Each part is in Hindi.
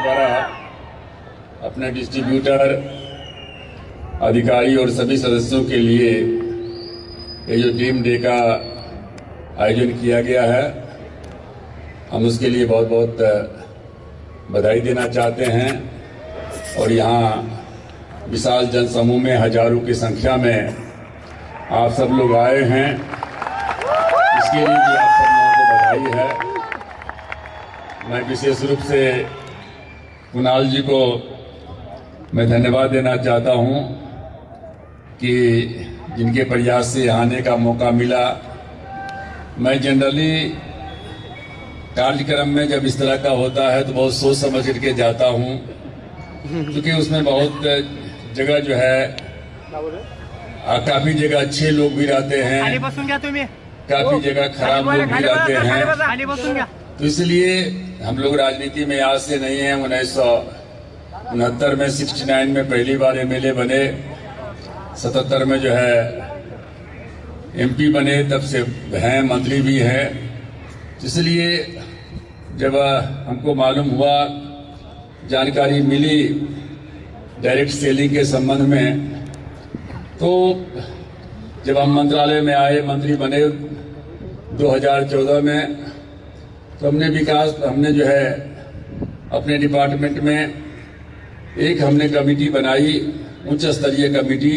द्वारा अपने डिस्ट्रीब्यूटर अधिकारी और सभी सदस्यों के लिए ये जो टीम डे का आयोजन किया गया है, हम उसके लिए बहुत बहुत बधाई देना चाहते हैं। और यहाँ विशाल जनसमूह में हजारों की संख्या में आप सब लोग आए हैं, इसके लिए भी आप सब लोगों को बधाई है। मैं विशेष रूप से कुणाल जी को मैं धन्यवाद देना चाहता हूं कि जिनके प्रयास से आने का मौका मिला। मैं जनरली कार्यक्रम में जब इस तरह का होता है तो बहुत सोच समझ करके जाता हूं, क्योंकि उसमें बहुत जगह जो है काफी जगह अच्छे लोग भी रहते हैं, काफी जगह खराब लोग भी रहते हैं। तो इसलिए हम लोग राजनीति में आज से नहीं है। 1969 में 69 में पहली बार एमएलए बने, 77 में जो है एमपी बने, तब से हैं, मंत्री भी हैं। इसलिए जब हमको मालूम हुआ, जानकारी मिली डायरेक्ट सेलिंग के संबंध में, तो जब हम मंत्रालय में आए, मंत्री बने 2014 में, तो हमने जो है अपने डिपार्टमेंट में एक हमने कमेटी बनाई, उच्च स्तरीय कमेटी,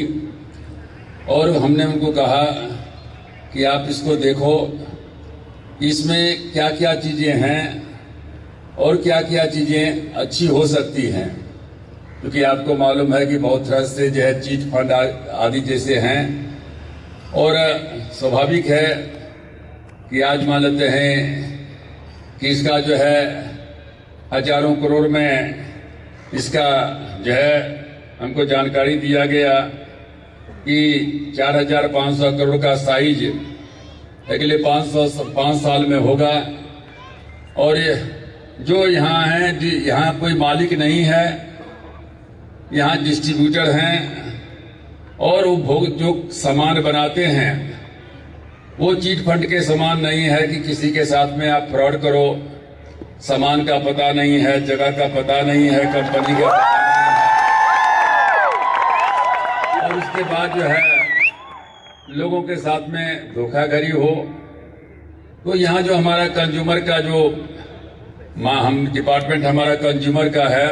और हमने उनको कहा कि आप इसको देखो, इसमें क्या क्या चीजें हैं और क्या क्या चीजें अच्छी हो सकती हैं, क्योंकि आपको मालूम है कि बहुत तरह से जो है चीट फंड आदि जैसे हैं। और स्वाभाविक है कि आज मान लेते हैं कि इसका जो है हजारों करोड़ में इसका जो है हमको जानकारी दिया गया कि 4,500 करोड़ का साइज अगले 5 साल में होगा। और जो यहाँ है, यहाँ कोई मालिक नहीं है, यहाँ डिस्ट्रीब्यूटर हैं, और वो जो सामान बनाते हैं वो चीट फंड के समान नहीं है कि किसी के साथ में आप फ्रॉड करो। सामान का पता नहीं है, जगह का पता नहीं है, कंपनी का पता नहीं है, और उसके बाद जो है लोगों के साथ में धोखाधड़ी हो। तो यहाँ जो हमारा कंज्यूमर का जो हम डिपार्टमेंट हमारा कंज्यूमर का है,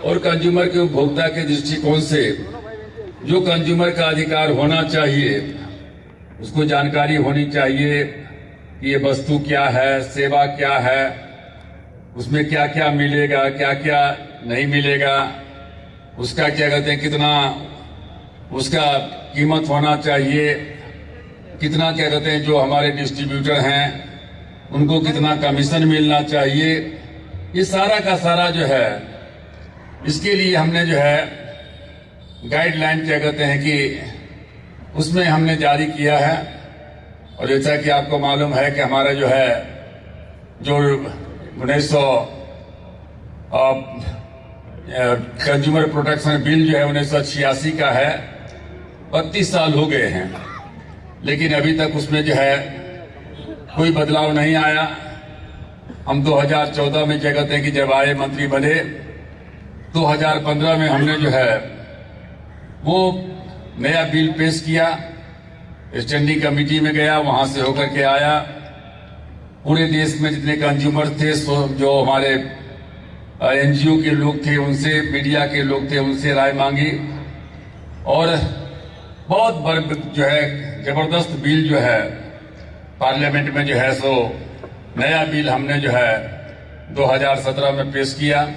और कंज्यूमर के उपभोक्ता के दृष्टिकोण से जो कंज्यूमर का अधिकार होना चाहिए, उसको जानकारी होनी चाहिए कि ये वस्तु क्या है, सेवा क्या है, उसमें क्या क्या मिलेगा, क्या क्या नहीं मिलेगा, उसका क्या कहते हैं, कितना उसका कीमत होना चाहिए, कितना क्या कहते हैं जो हमारे डिस्ट्रीब्यूटर हैं उनको कितना कमीशन मिलना चाहिए। ये सारा का सारा जो है, इसके लिए हमने जो है गाइडलाइन क्या कहते हैं कि उसमें हमने जारी किया है। और जैसा कि आपको मालूम है कि हमारा जो है जो 1900 कंज्यूमर प्रोटेक्शन बिल जो है 1986 का है, 32 साल हो गए हैं, लेकिन अभी तक उसमें जो है कोई बदलाव नहीं आया। हम 2014 में क्या कहते हैं कि जब आए मंत्री बने, 2015 में हमने जो है वो नया बिल पेश किया, स्टैंडिंग कमेटी में गया, वहां से होकर के आया। पूरे देश में जितने कंज्यूमर थे, जो हमारे एनजीओ के लोग थे उनसे, मीडिया के लोग थे उनसे राय मांगी, और बहुत बड़ा जो है जबरदस्त बिल जो है पार्लियामेंट में जो है सो नया बिल हमने जो है 2017 में पेश किया।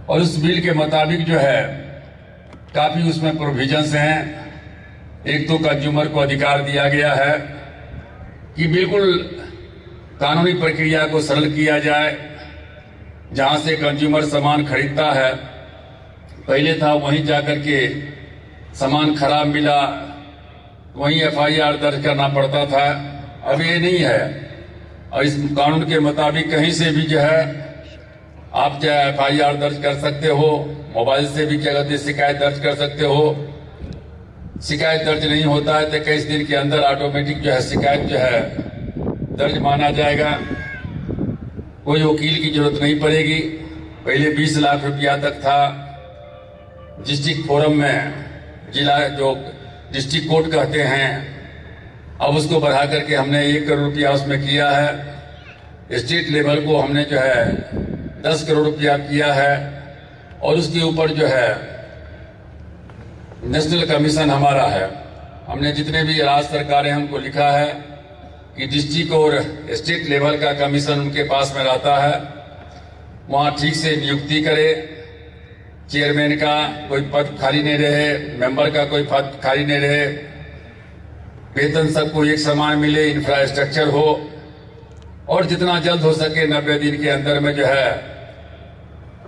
और उस बिल के मुताबिक जो है काफी उसमें प्रोविजंस हैं। एक तो कंज्यूमर को अधिकार दिया गया है कि बिल्कुल कानूनी प्रक्रिया को सरल किया जाए। जहां से कंज्यूमर सामान खरीदता है, पहले था वहीं जाकर के सामान खराब मिला वहीं एफआईआर दर्ज करना पड़ता था, अब ये नहीं है। और इस कानून के मुताबिक कहीं से भी जो है आप जो है एफआईआर दर्ज कर सकते हो, मोबाइल से भी क्या कहते हैं शिकायत दर्ज कर सकते हो। शिकायत दर्ज नहीं होता है तो 21 दिन के अंदर ऑटोमेटिक जो है शिकायत जो है दर्ज माना जाएगा, कोई वकील की जरूरत नहीं पड़ेगी। पहले 20 लाख रुपया तक था। डिस्ट्रिक्ट फोरम में जिला जो डिस्ट्रिक्ट कोर्ट कहते हैं, अब उसको बढ़ा करके हमने 1 करोड़ रुपया उसमें किया है। स्टेट लेवल को हमने जो है 10 करोड़ रुपया किया है। और उसके ऊपर जो है नेशनल कमीशन हमारा है। हमने जितने भी राज्य सरकारें हमको लिखा है कि डिस्ट्रिक्ट और स्टेट लेवल का कमीशन उनके पास में रहता है, वहाँ ठीक से नियुक्ति करे। चेयरमैन का कोई पद खाली नहीं रहे, मेंबर का कोई पद खाली नहीं रहे, वेतन सबको एक समान मिले, इंफ्रास्ट्रक्चर हो, और जितना जल्द हो सके 90 दिन के अंदर में जो है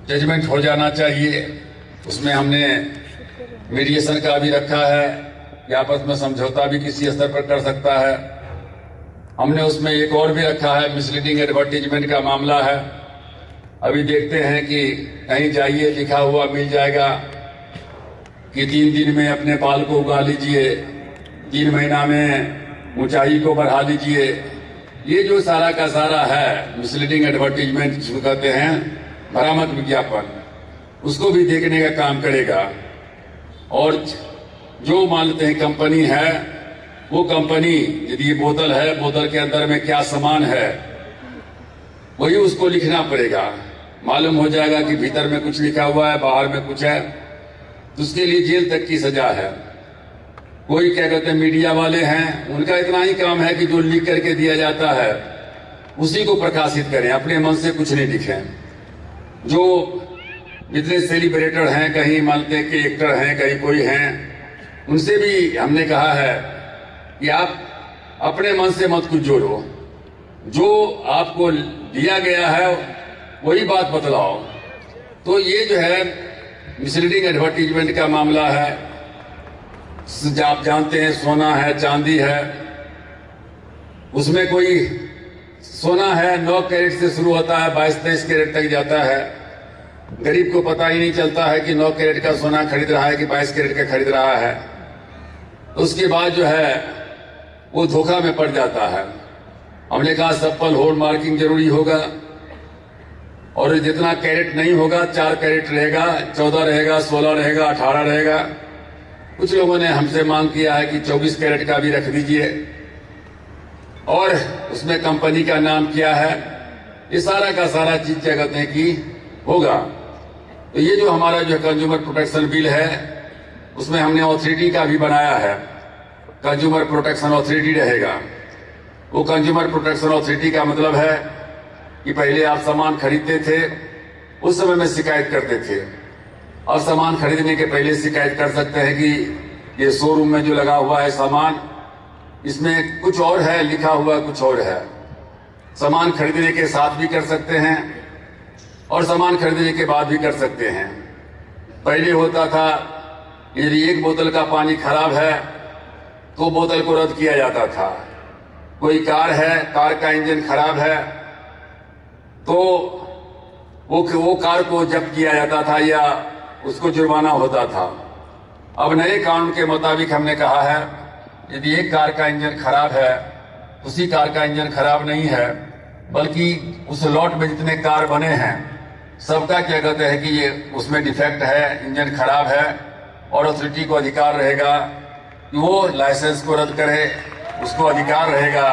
जजमेंट हो जाना चाहिए। उसमें हमने मीडिएशन का भी रखा है कि आपस में समझौता भी किसी स्तर पर कर सकता है। हमने उसमें एक और भी रखा है, मिसलीडिंग एडवर्टीजमेंट का मामला है। अभी देखते हैं कि कहीं जाइए लिखा हुआ मिल जाएगा कि 3 दिन में अपने बाल को उगा लीजिए, 3 महीना में ऊंचाई को बढ़ा लीजिए। ये जो सारा का सारा है मिसलीडिंग एडवर्टीजमेंट जिसको कहते हैं, भ्रामक विज्ञापन, उसको भी देखने का काम करेगा। और जो मानते हैं कंपनी है, वो कंपनी यदि ये बोतल है, बोतल के अंदर में क्या सामान है वही उसको लिखना पड़ेगा। मालूम हो जाएगा कि भीतर में कुछ लिखा हुआ है, बाहर में कुछ है, तो उसके लिए जेल तक की सजा है। कोई क्या कहते हैं मीडिया वाले हैं, उनका इतना ही काम है कि जो लिख करके दिया जाता है उसी को प्रकाशित करें, अपने मन से कुछ नहीं लिखें। जो जितने सेलिब्रेटर हैं, कहीं मानते के एक्टर हैं, कहीं कोई हैं, उनसे भी हमने कहा है कि आप अपने मन से मत कुछ जोड़ो, जो आपको दिया गया है वही बात बतलाओ। तो ये जो है मिसलीडिंग एडवर्टीजमेंट का मामला है। आप जानते हैं सोना है, चांदी है, उसमें कोई सोना है 9 कैरेट से शुरू होता है, 22-23 कैरेट तक जाता है। गरीब को पता ही नहीं चलता है कि 9 कैरेट का सोना खरीद रहा है कि 22 कैरेट का खरीद रहा है। उसके बाद जो है वो धोखा में पड़ जाता है। हमने कहा सप्पल होल मार्किंग जरूरी होगा, और जितना कैरेट नहीं होगा, 4 कैरेट रहेगा, 14 रहेगा, 16 रहेगा, 18 रहेगा। कुछ लोगों ने हमसे मांग किया है कि 24 कैरेट का भी रख दीजिए, और उसमें कंपनी का नाम क्या है, ये सारा का सारा चीज क्या कहते हैं कि होगा। तो ये जो हमारा जो कंज्यूमर प्रोटेक्शन बिल है, उसमें हमने ऑथोरिटी का भी बनाया है, कंज्यूमर प्रोटेक्शन ऑथोरिटी रहेगा। वो कंज्यूमर प्रोटेक्शन ऑथोरिटी का मतलब है कि पहले आप सामान खरीदते थे, उस समय में शिकायत करते थे, और सामान खरीदने के पहले शिकायत कर सकते हैं कि ये शोरूम में जो लगा हुआ है सामान, इसमें कुछ और है, लिखा हुआ कुछ और है। सामान खरीदने के साथ भी कर सकते हैं और सामान खरीदने के बाद भी कर सकते हैं। पहले होता था यदि 1 बोतल का पानी खराब है तो बोतल को रद्द किया जाता था। कोई कार है, कार का इंजन खराब है तो वो कार को जब्त किया जाता था या उसको जुर्माना होता था। अब नए कानून के मुताबिक हमने कहा है यदि एक कार का इंजन खराब है, उसी कार का इंजन खराब नहीं है, बल्कि उस लॉट में जितने कार बने हैं सबका क्या कहते हैं कि ये उसमें डिफेक्ट है, इंजन खराब है, और अथॉरिटी को अधिकार रहेगा कि वो लाइसेंस को रद्द करे। उसको अधिकार रहेगा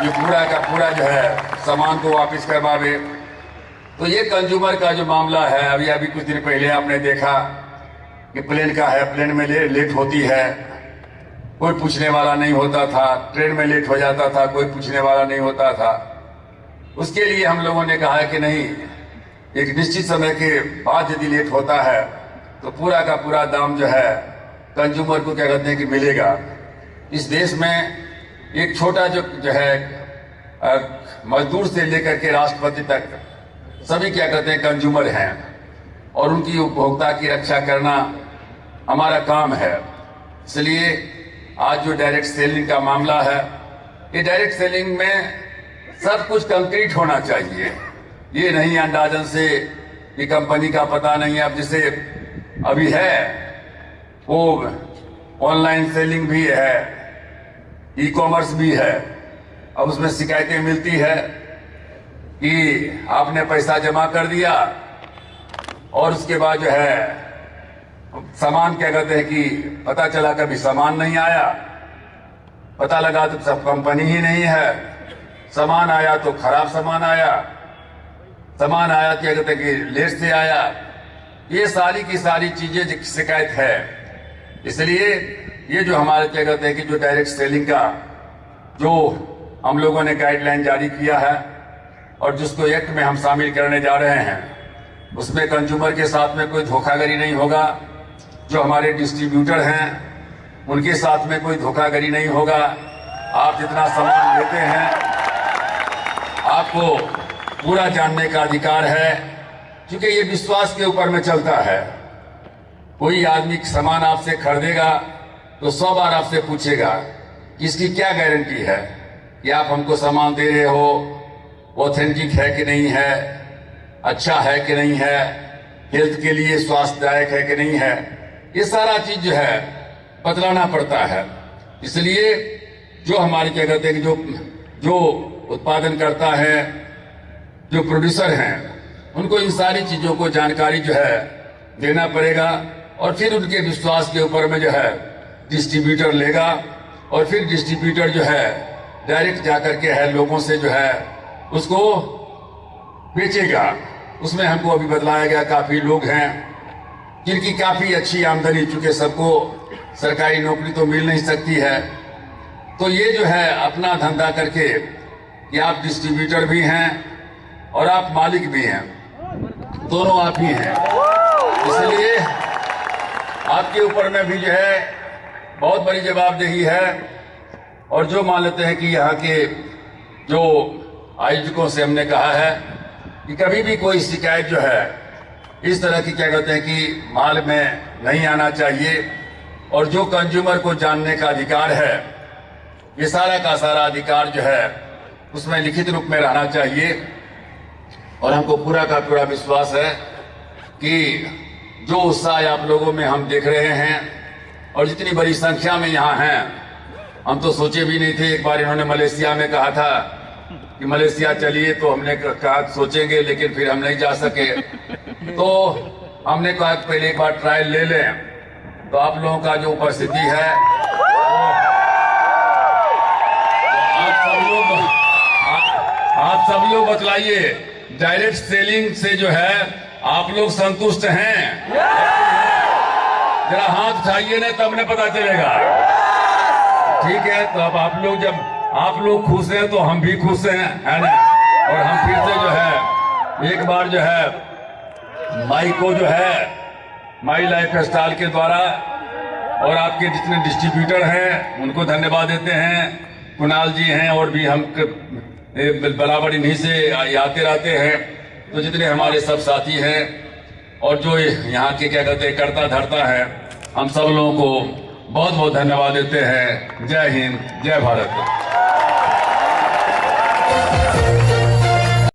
ये पूरा का पूरा जो है सामान को वापस करवावे। तो ये कंज्यूमर का जो मामला है, अभी कुछ दिन पहले आपने देखा कि प्लेन का है, प्लेन में लेट होती है, कोई पूछने वाला नहीं होता था। ट्रेन में लेट हो जाता था, कोई पूछने वाला नहीं होता था। उसके लिए हम लोगों ने कहा है कि नहीं, एक निश्चित समय के बाद यदि लेट होता है तो पूरा का पूरा दाम जो है कंज्यूमर को क्या कहते हैं कि मिलेगा। इस देश में एक छोटा जो है मजदूर से लेकर के राष्ट्रपति तक सभी क्या कहते हैं कंज्यूमर हैं, और उनकी उपभोक्ता की रक्षा करना हमारा काम है। इसलिए आज जो डायरेक्ट सेलिंग का मामला है, ये डायरेक्ट सेलिंग में सब कुछ कंक्रीट होना चाहिए। ये नहीं अंदाजन से कि कंपनी का पता नहीं। अब जैसे अभी है वो ऑनलाइन सेलिंग भी है, ई कॉमर्स भी है। अब उसमें शिकायतें मिलती है कि आपने पैसा जमा कर दिया और उसके बाद जो है सामान क्या कहते हैं कि पता चला कभी सामान नहीं आया, पता लगा तो सब कंपनी ही नहीं है, सामान आया तो खराब सामान आया, सामान आया क्या कहते हैं कि लेट से आया। ये सारी की सारी चीजें शिकायत है। इसलिए ये जो हमारे क्या कहते हैं कि जो डायरेक्ट सेलिंग का जो हम लोगों ने गाइडलाइन जारी किया है और जिसको एक्ट में हम शामिल करने जा रहे हैं, उसमें कंज्यूमर के साथ में कोई धोखाधड़ी नहीं होगा। जो हमारे डिस्ट्रीब्यूटर हैं उनके साथ में कोई धोखाधड़ी नहीं होगा। आप जितना सामान लेते हैं आपको पूरा जानने का अधिकार है, क्योंकि ये विश्वास के ऊपर में चलता है। कोई आदमी सामान आपसे खरीदेगा तो 100 बार आपसे पूछेगा कि इसकी क्या गारंटी है कि आप हमको सामान दे रहे हो, ऑथेंटिक है कि नहीं है, अच्छा है कि नहीं है, हेल्थ के लिए स्वास्थ्यदायक है कि नहीं है। ये सारा चीज जो है बतलाना पड़ता है। इसलिए जो हमारे क्या कहते हैं कि जो उत्पादन करता है, जो प्रोड्यूसर हैं, उनको इन सारी चीजों को जानकारी जो है देना पड़ेगा और फिर उनके विश्वास के ऊपर में जो है डिस्ट्रीब्यूटर लेगा और फिर डिस्ट्रीब्यूटर जो है डायरेक्ट जाकर के है लोगों से जो है उसको बेचेगा। उसमें हमको अभी बतलाया गया काफी लोग हैं जिनकी काफी अच्छी आमदनी, चूंकि सबको सरकारी नौकरी तो मिल नहीं सकती है, तो ये जो है अपना धंधा करके कि आप डिस्ट्रीब्यूटर भी हैं और आप मालिक भी हैं, दोनों आप ही हैं। इसलिए आपके ऊपर में भी जो है बहुत बड़ी जवाबदेही है। और जो मान लेते हैं कि यहाँ के जो आयोजकों से हमने कहा है कि कभी भी कोई शिकायत जो है इस तरह की क्या कहते हैं कि माल में नहीं आना चाहिए, और जो कंज्यूमर को जानने का अधिकार है, ये सारा का सारा अधिकार जो है उसमें लिखित रूप में रहना चाहिए। और हमको पूरा का पूरा विश्वास है कि जो उत्साह आप लोगों में हम देख रहे हैं और जितनी बड़ी संख्या में यहाँ हैं, हम तो सोचे भी नहीं थे। एक बार इन्होंने मलेशिया में कहा था कि मलेशिया चलिए, तो हमने कहा सोचेंगे, लेकिन फिर हम नहीं जा सके। तो हमने कहा पहले एक बार ट्रायल ले लें। तो आप लोगों का जो उपस्थिति है, आप सब लोग बतलाइए, डायरेक्ट सेलिंग से जो है आप लोग संतुष्ट हैं? जरा हाथ उठाइए ना, तब ने पता चलेगा। ठीक है, तो अब आप लोग, जब आप लोग खुश हैं तो हम भी खुश हैं, है ना। और हम फिर से जो है एक बार जो है माई को जो है माई लाइफ स्टाइल के द्वारा और आपके जितने डिस्ट्रीब्यूटर हैं उनको धन्यवाद देते हैं। कुणाल जी हैं और भी हम बराबर इन्हीं से आते रहते हैं। तो जितने हमारे सब साथी हैं और जो यहाँ के क्या कहते हैं करता धरता है, हम सब लोगों को बहुत बहुत धन्यवाद देते हैं। जय हिंद, जय भारत।